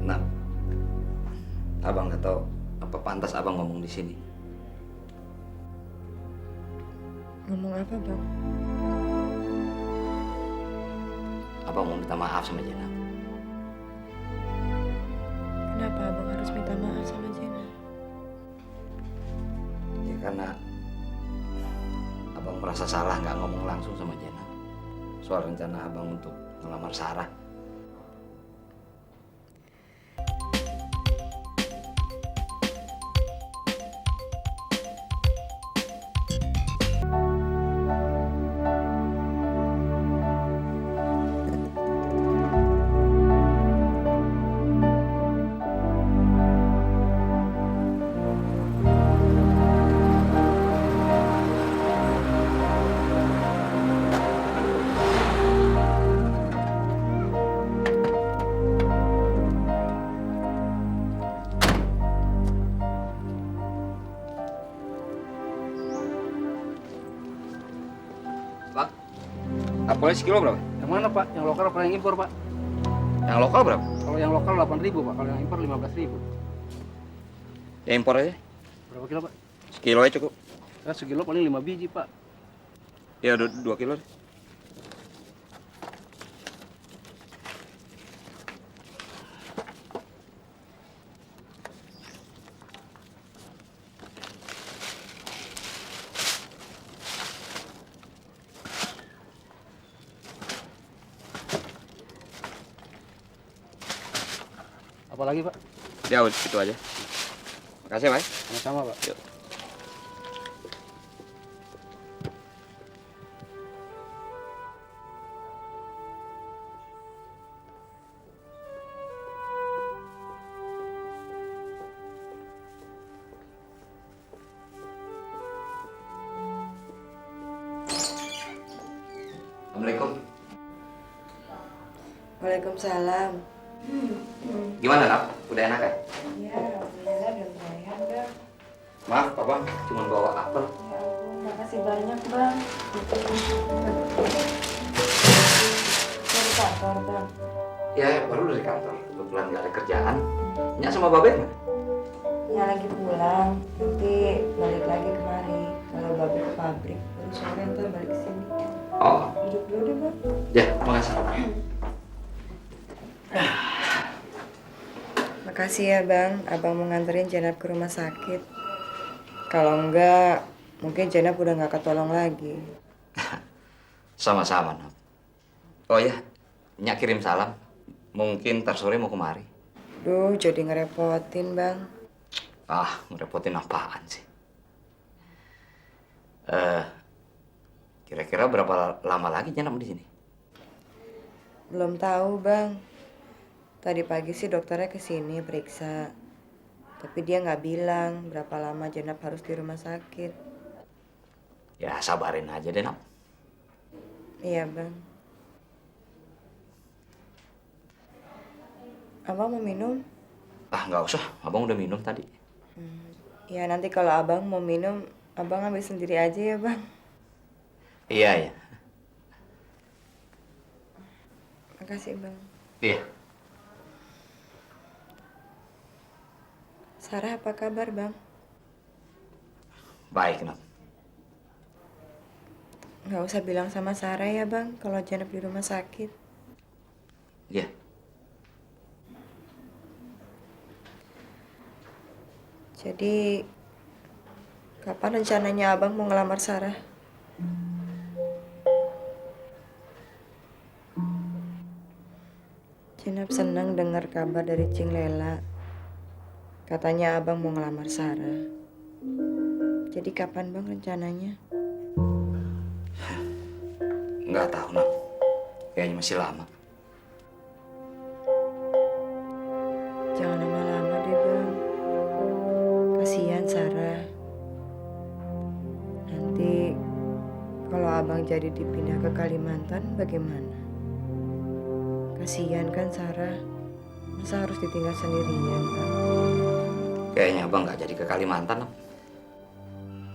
Nah, abang nggak tahu apa pantas abang ngomong di sini. Ngomong apa, Bang? Abang mau minta maaf sama Jenab. Kenapa Abang harus minta maaf sama Jena? Ya karena abang merasa salah nggak ngomong langsung sama Jenab soal rencana abang untuk ngelamar Sarah. Bang, apelnya sekilo berapa? Yang mana Pak? Yang lokal apa yang impor Pak? Yang lokal berapa? Kalau yang lokal 8.000 Pak, kalau yang impor 15.000. Ya impor aja. Berapa kilo Pak? Sekilo aja cukup. Ya sekilo paling 5 biji Pak. Ya 2 kilo deh. Apalagi Pak? Ya udah itu aja. Makasih, Mas. Sama-sama Pak. Yuk. Assalamualaikum. Waalaikumsalam. Gimana, Nak? Udah enak ya? Iya, alhamdulillah udah lumayan, Bang. Maaf, Papa cuma bawa apel. Ya ampun, makasih banyak, Bang. Dari kantor, Bang. Ya, baru dari kantor. Kebetulan nggak ada kerjaan. Nyak sama Babe mana? Ya lagi pulang, nanti balik lagi kemari. Kalau Babe ke pabrik, baru sore ntar balik ke sini. Oh, Duduk dulu deh, Bang. ya, makasih. Makasih ya, Bang. Abang mau nganterin Jenab ke rumah sakit. Kalau enggak, mungkin Jenab udah nggak ketolong lagi. Sama-sama, Nak. Oh ya, Nyak kirim salam. Mungkin ntar sore mau kemari. Duh, jadi ngerepotin, Bang. Ah, ngerepotin apaan sih? Eh, kira-kira berapa lama lagi Jenab di sini? Belum tahu, Bang. Tadi pagi sih dokternya ke sini periksa. Tapi dia nggak bilang berapa lama Jenab harus di rumah sakit. Ya, sabarin aja deh, Nak. Iya, Bang. Abang mau minum? Ah, nggak usah. Abang udah minum tadi. Ya, nanti kalau abang mau minum, abang ambil sendiri aja ya, Bang. Iya, ya. Makasih, Bang. Iya. Sarah apa kabar, Bang? Baik, Nak. Nggak usah bilang sama Sarah ya, Bang, kalau Jenab di rumah sakit. Iya. Jadi, kapan rencananya abang mau ngelamar Sarah? Jenab senang dengar kabar dari Cing Lela. Katanya abang mau ngelamar Sarah. Jadi kapan, Bang, rencananya? Nggak tahu, Nak. Kayaknya masih lama. Jangan lama-lama deh, Bang. Kasihan Sarah. Nanti kalau abang jadi dipindah ke Kalimantan bagaimana? Kasihan kan Sarah. Masa harus ditinggal sendirian, Bang? Kayaknya abang nggak jadi ke Kalimantan, Nak.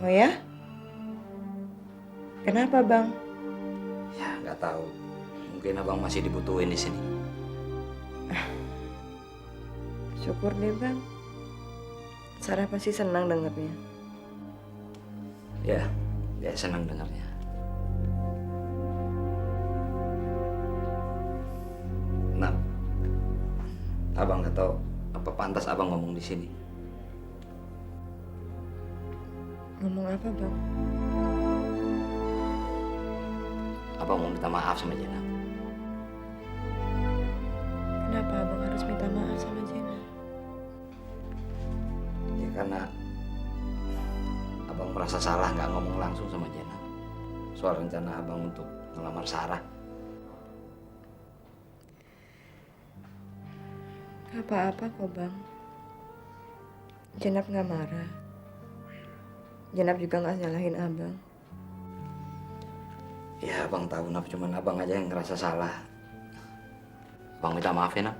Oh ya? Kenapa, Bang? Ya, nggak tahu. Mungkin abang masih dibutuhin di sini. Syukur deh bang. Sarah pasti senang dengarnya. Ya, dia senang dengarnya. Nah, abang nggak tahu apa pantas abang ngomong di sini. Ngomong apa bang? Abang mau minta maaf sama Jenab. Kenapa abang harus minta maaf sama Jenab? Ya karena abang merasa salah nggak ngomong langsung sama Jenab soal rencana abang untuk melamar Sarah. Gak apa-apa kok bang. Jenab gak marah. Jenab juga gak nyalahin abang. Ya abang tahu Nap, cuman abang aja yang ngerasa salah. Abang minta maaf ya Nap.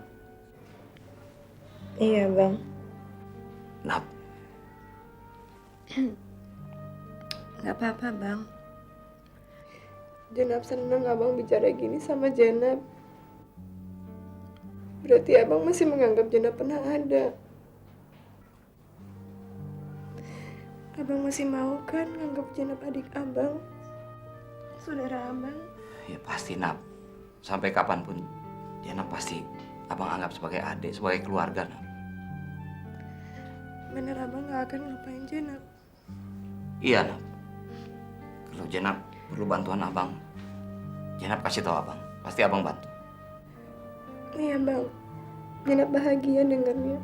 Iya bang. Nap, Gak apa-apa bang. Jenab seneng abang bicara gini sama Jenab. Berarti abang masih menganggap Jenab pernah ada. Abang masih mau kan nganggap Jenab adik abang? Saudara abang? ya pasti Nap. Sampai kapanpun Jenab pasti abang anggap sebagai adik, sebagai keluarga Nap. Bener abang gak akan ngelupain Jenab? Iya Nap. Kalau Jenab perlu bantuan abang, Jenab kasih tahu abang. Pasti abang bantu. Iya bang. Jenab bahagia dengarnya.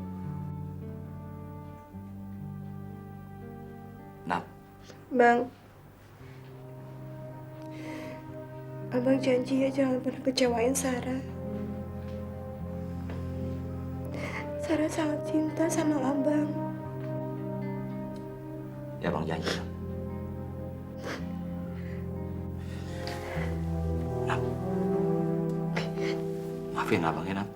Nap, Bang, abang janji ya jangan pernah kecewain Sarah. Sarah sangat cinta sama abang. ya abang janji Nap. Nap, maafin abang ya Nap.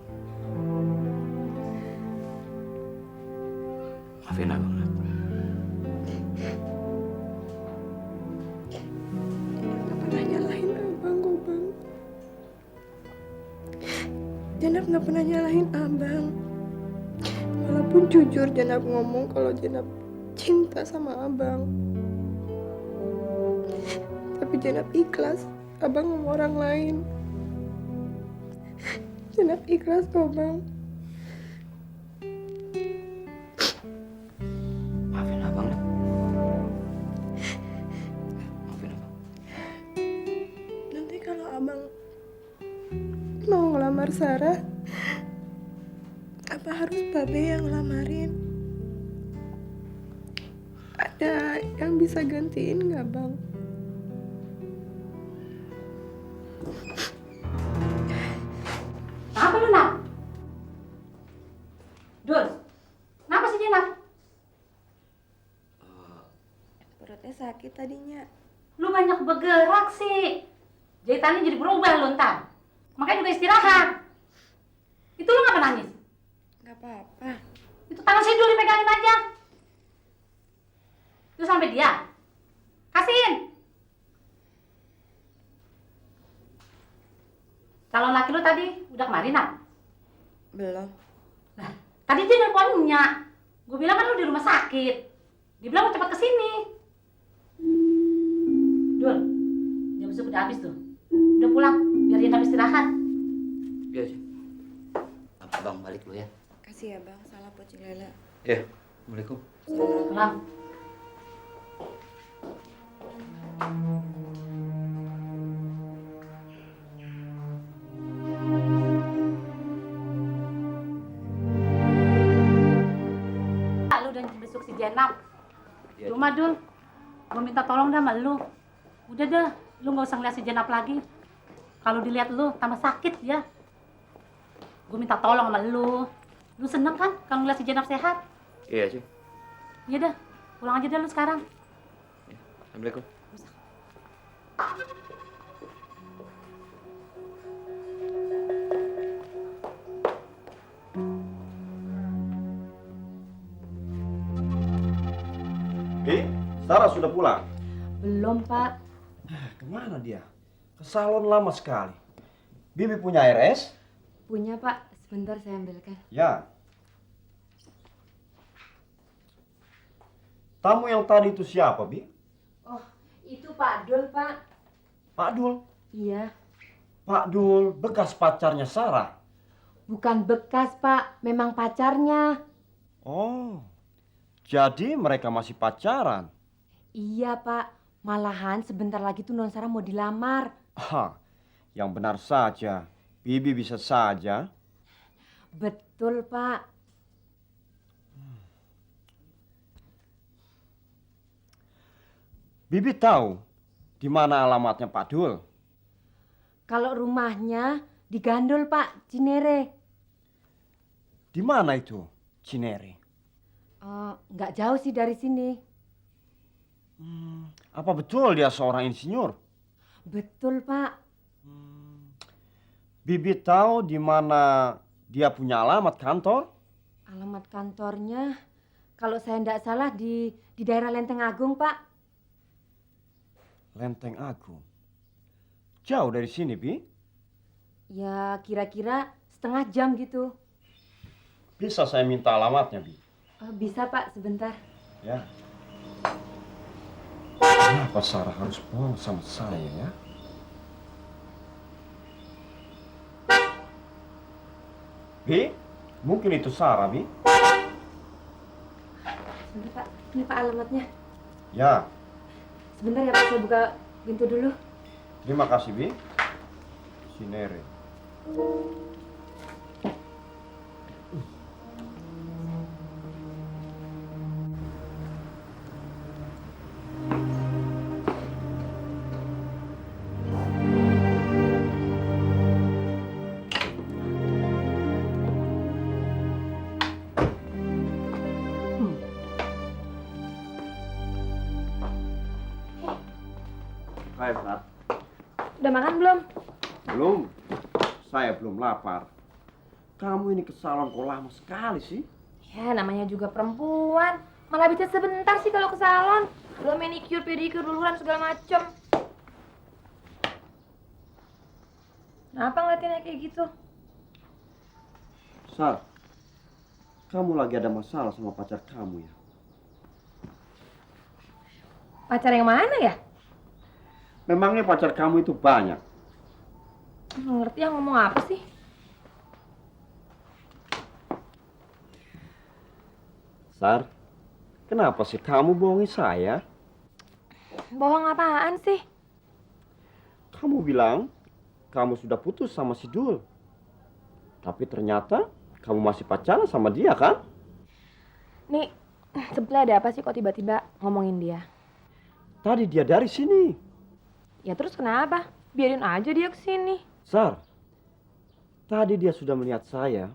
Maafin abang Nap. Gak pernah nyalahin abang kok bang. Jenab gak pernah nyalahin abang. Walaupun jujur Jenab ngomong kalau Jenab cinta sama abang. Tapi Jenab ikhlas abang sama orang lain. Jenab ikhlas kok bang. Maafin abang Nap. Maafin abang. Nanti kalau abang mau ngelamar Sarah, apa harus Babe yang ngelamarin? Ada yang bisa gantiin nggak bang? Apa lu, Nak? Dul, kenapa sih dia, Nak? Perutnya sakit tadinya. Lu banyak bergerak sih. Jahitannya jadi berubah lu ntar. Makanya juga istirahat. Itu lu ngapa nangis? Nggak apa-apa. Itu tangan si Dul dipegangin aja. Lu sampai dia. Kasihin. Calon laki lu tadi udah kemari, Nak? Belum. Nah, tadi dia nelponnya. Gue bilang kan lu di rumah sakit. Dia bilang mau cepat kesini. Dul, jam besok udah habis tuh. Udah pulang, biar dia habis istirahat. Iya sih. Abang balik dulu ya. Kasih ya bang, salam buat Cik Lela. Iya. Assalamualaikum. Pulang. Lu udah besok si Jenab. Iya. Cuma Dul, gue minta tolong dah sama lu. Udah dah, lu gak usah ngeliat si Jenab lagi. Kalau dilihat lu tambah sakit ya. Gue minta tolong sama lu. Lu seneng kan kalau ngeliat si Jenab sehat? Iya sih. Iya dah, pulang aja dah lu sekarang. Assalamualaikum. Bi, Sarah sudah pulang. Belum, Pak. Kemana dia? Ke salon lama sekali. Bibi punya ARS? Punya, Pak. Sebentar saya ambilkan. Ya. Tamu yang tadi itu siapa, Bi? Oh, itu Pak Dul, Pak. Pak Dul. Iya. Pak Dul, bekas pacarnya Sarah. Bukan bekas, Pak. Memang pacarnya. Oh, jadi mereka masih pacaran? Iya, Pak. Malahan sebentar lagi tuh Non Sarah mau dilamar. Ah, yang benar saja. Bibi bisa saja. Betul, Pak. Bibi tahu di mana alamatnya Pak Dul. Kalau rumahnya di Gandul, Pak, Cinere. Di mana itu, Cinere? Nggak jauh sih dari sini. Apa betul dia seorang insinyur? Betul, Pak. Bibi tahu di mana dia punya alamat kantor? Alamat kantornya, kalau saya nggak salah di daerah Lenteng Agung, Pak. Lenteng Agung. Jauh dari sini, Bi? Ya, kira-kira setengah jam gitu. Bisa saya minta alamatnya, Bi? Bisa, Pak, sebentar. Ya. Kenapa Sarah harus bohong sama saya ya? Bi, mungkin itu Sarah, Bi. Sebentar, Pak. Ini, Pak, alamatnya. Ya, Sebentar ya, Pak, saya buka pintu dulu. terima kasih, Bi. Cinere. Hai, Sar. Udah makan belum? Belum. Saya belum lapar. Kamu ini ke salon kok lama sekali sih? Ya, namanya juga perempuan. Malah bisa sebentar sih kalau ke salon. Belum manicure, pedicure, luluran segala macem. Kenapa ngeliatinnya kayak gitu? Sar, kamu lagi ada masalah sama pacar kamu ya? Pacar yang mana ya? Memangnya pacar kamu itu banyak? Nggak ngerti yang ngomong apa sih? Sar, kenapa sih kamu bohongi saya? Bohong apaan sih? Kamu bilang kamu sudah putus sama si Dul. Tapi ternyata kamu masih pacaran sama dia kan? Nih, sebelah ada apa sih kok tiba-tiba ngomongin dia? Tadi dia dari sini. Ya terus kenapa? Biarin aja dia kesini. Sar, tadi dia sudah melihat saya.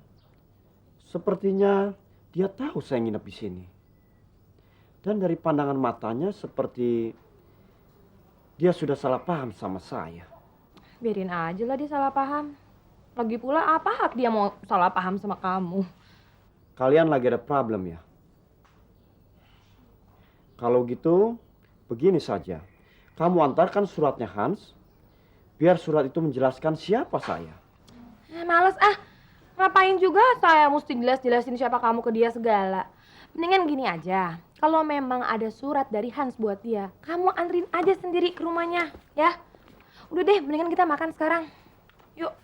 Sepertinya dia tahu saya nginep di sini. Dan dari pandangan matanya seperti dia sudah salah paham sama saya. Biarin aja lah dia salah paham. Lagi pula apa hak dia mau salah paham sama kamu? Kalian lagi ada problem ya? Kalau gitu, begini saja. Kamu antarkan suratnya Hans, biar surat itu menjelaskan siapa saya. Males ah. Ngapain juga saya mesti jelas-jelasin siapa kamu ke dia segala. Mendingan gini aja. Kalau memang ada surat dari Hans buat dia, kamu anterin aja sendiri ke rumahnya, ya. Udah deh, mendingan kita makan sekarang. Yuk.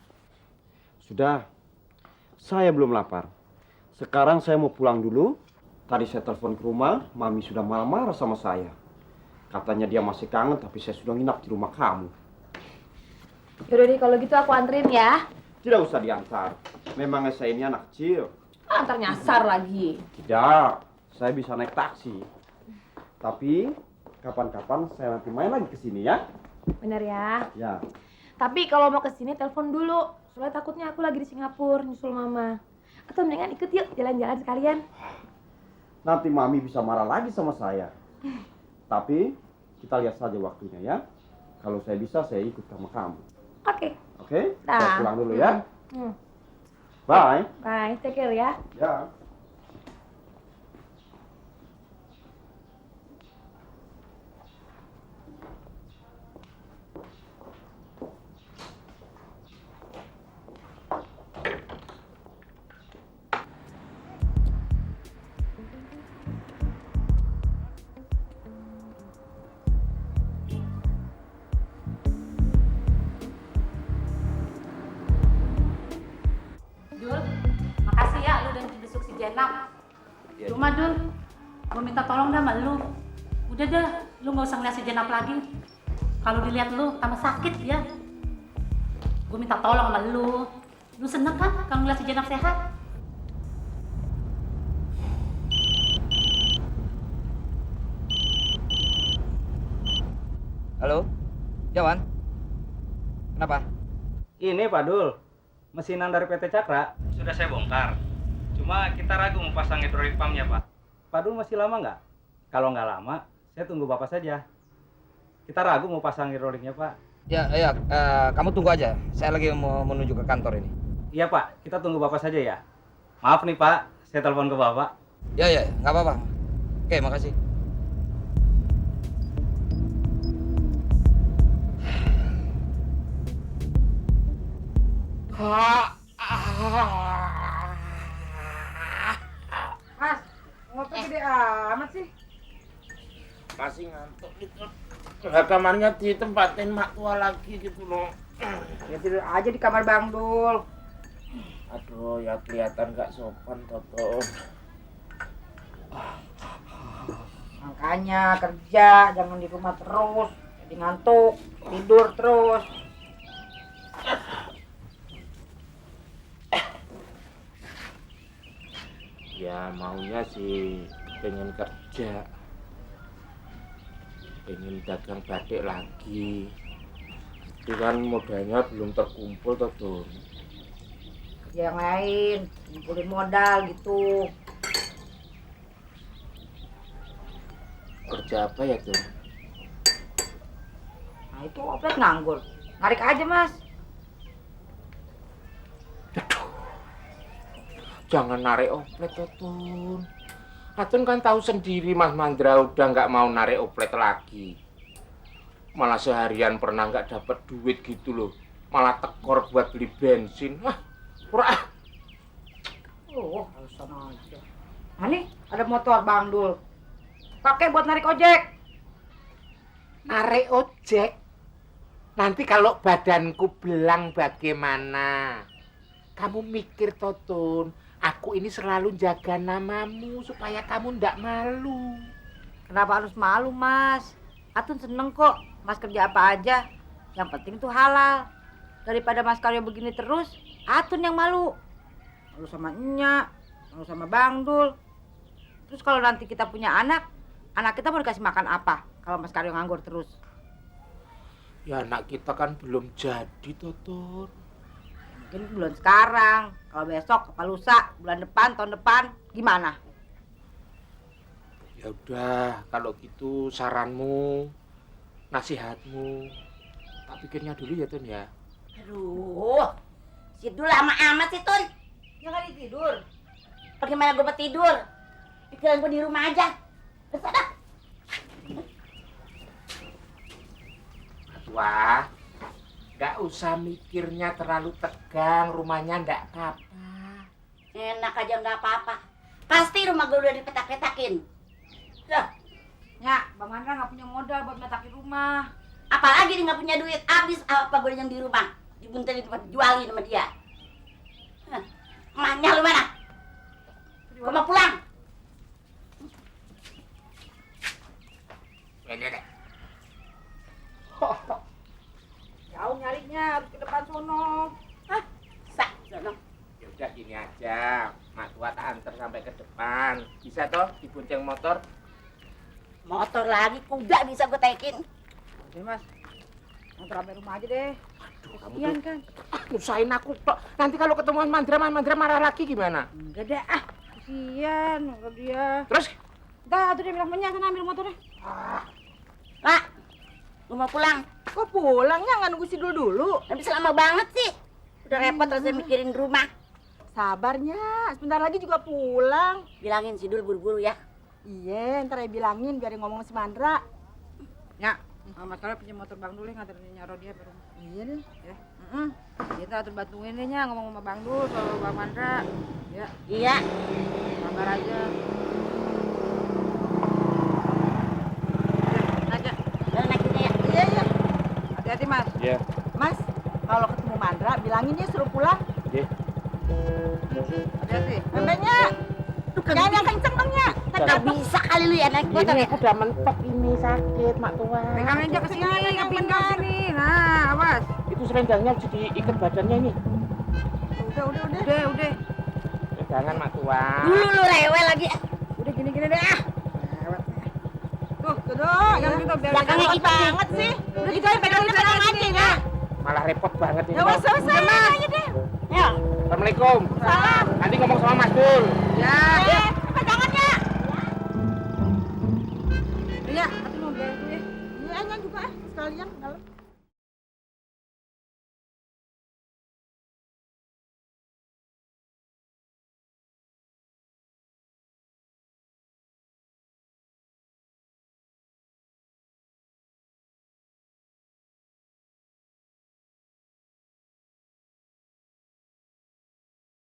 Sudah, saya belum lapar. Sekarang saya mau pulang dulu. Tadi saya telepon ke rumah, Mami sudah marah-marah sama saya. Katanya dia masih kangen, tapi saya sudah nginap di rumah kamu. Yaudah deh, kalau gitu aku anterin ya. Tidak usah diantar. Memangnya saya ini anak kecil. Antar nyasar lagi. Tidak, saya bisa naik taksi. Tapi kapan-kapan saya nanti main lagi ke sini ya. Bener ya. Ya. Tapi kalau mau kesini telepon dulu. Soalnya takutnya aku lagi di Singapura nyusul mama. Atau mendingan ikut yuk jalan-jalan sekalian. Nanti Mami bisa marah lagi sama saya. Tapi kita lihat saja waktunya ya. Kalau saya bisa, saya ikut sama kamu. Oke. Oke? Dah. Saya pulang dulu ya. Hmm. Bye. Bye, take care ya. Ya. Jenap. Iya. Cuma Dul, gue minta tolong dah sama lu. Udah dah, lu nggak usah ngeliat si Jenap lagi. Kalau dilihat lu tambah sakit ya. Gue minta tolong sama lu. Lu seneng kan kalau ngeliat si Jenap sehat? Halo, Jawan. Kenapa? Ini Pak Dul, mesinan dari PT Cakra. Sudah saya bongkar. Cuma kita ragu mau pasang hidrolik pumpnya Pak. Pak Dul masih lama nggak? Kalau nggak lama, saya tunggu Bapak saja. Kita ragu mau pasang hidroliknya Pak. Ya, kamu tunggu aja. Saya lagi mau menuju ke kantor ini. Iya Pak, kita tunggu Bapak saja ya. Maaf nih Pak, saya telepon ke Bapak. Ya, nggak apa-apa. Oke, makasih. Mas, ngopi gede amat sih. Masih ngantuk gitu. Nggak, kamarnya ditempatin mak tua lagi gitu loh. Ya tidur aja di kamar Bang Dul. Aduh, ya kelihatan nggak sopan Toto. Makanya kerja, jangan di rumah terus. Jadi ngantuk, tidur terus. Ya maunya sih pengen kerja, pengen dagang batik lagi. Itu kan modalnya belum terkumpul Toto. Kerja yang lain, ngumpulin modal gitu. Kerja apa ya tuh? Nah itu oplet nganggur. Narik aja Mas. Jangan narik oplet Totun. Atun kan tahu sendiri Mas Mandra udah nggak mau narik oplet lagi. Malah seharian pernah nggak dapat duit gitu loh. Malah tekor buat beli bensin. Murah. Oh, alasan aja. Nah nih, ada motor Bang Dul. Pakai buat narik ojek. Narik ojek? Nanti kalau badanku belang bagaimana? Kamu mikir Totun, aku ini selalu jaga namamu supaya kamu ndak malu. Kenapa harus malu Mas? Atun seneng kok. Mas kerja apa aja. Yang penting tuh halal. Daripada Mas Karyo begini terus, Atun yang malu. Malu sama Enya, malu sama Bang Dul. Terus kalau nanti kita punya anak kita mau dikasih makan apa? Kalau Mas Karyo nganggur terus. Ya anak kita kan belum jadi Totun. Mungkin bulan sekarang. Kalau besok, apa lusa, bulan depan, tahun depan, gimana? Ya udah, kalau gitu saranmu, nasihatmu, tak pikirnya dulu ya Tun ya. Aduh, si Dul lama amat sih Tun. Jangan tidur. Bagaimana gue mau tidur? Pikiran gue di rumah aja. Kesana. Wah, gak usah mikirnya terlalu tegang, rumahnya ndak apa-apa. Enak aja nggak apa-apa. Pasti rumah gue udah dipetak-petakin. Dah, Ya, Bang Mandra nggak punya modal buat metakin rumah. apalagi dia nggak punya duit. Habis apa gue yang di rumah? Dibuntelin tempat jualin sama dia. Emangnya lu mana? Gue mau pulang. Ini deh. Jauh nyarinya, harus ke depan sono. Sak, sono. Ya udah gini aja, mak tua tak antar sampai ke depan. Bisa toh dibonceng motor? Motor lagi, kuda bisa gue taikin. Oke Mas, motor sampai rumah aja deh. Aduh, kamu Kasian tuh kan? nyusahin aku toh. Nanti kalau ketemu Mas Mandra marah lagi gimana? Enggak deh, kasian enggak dia. Terus? Dah, tuh dia bilang punya, sana ambil motornya. Pak, gue mau pulang. Kok pulangnya nggak nunggu si Dul dulu? Habis lama banget sih. Udah repot rasanya mikirin rumah. Sabarnya, sebentar lagi juga pulang. Bilangin si Dul buru-buru ya. Iya, ntar ya bilangin biar dia ngomong sama si Mandra. Ya, Mas Karyo punya motor Bang Dul nganterin nyaro dia ke rumah. Iya deh, ya. Kita atur bantuin deh nya ngomong sama Bang Dul soal Bang Mandra. Ya, Iya. sabar aja. Aja. Udah naikinnya ya. Iya, iya. Hati-hati, Mas. Iya. Mas, kalau ketemu Mandra bilangin dia suruh pulang. Iya. Hati-hati. Membenya. Jangan yang kenceng dong ya. Nggak bisa kali lu ya naik motor Ini ya. aku udah mentok ini sakit, Mak Tua. Pegang aja ke sini, yang pinggang sini. Nah, awas. Itu selendangnya jadi ikat badannya ini. Udah. Jangan, Mak Tua. Dulu lu rewel lagi. Udah gini-gini deh ah. Tuh, yang gitu biar Belakangnya banget sih. Udah gitu pegang aja ya. Malah repot banget ini. Ya, selesai aja deh. Ya. Assalamualaikum. Salam. Nanti ngomong sama Mas Dul.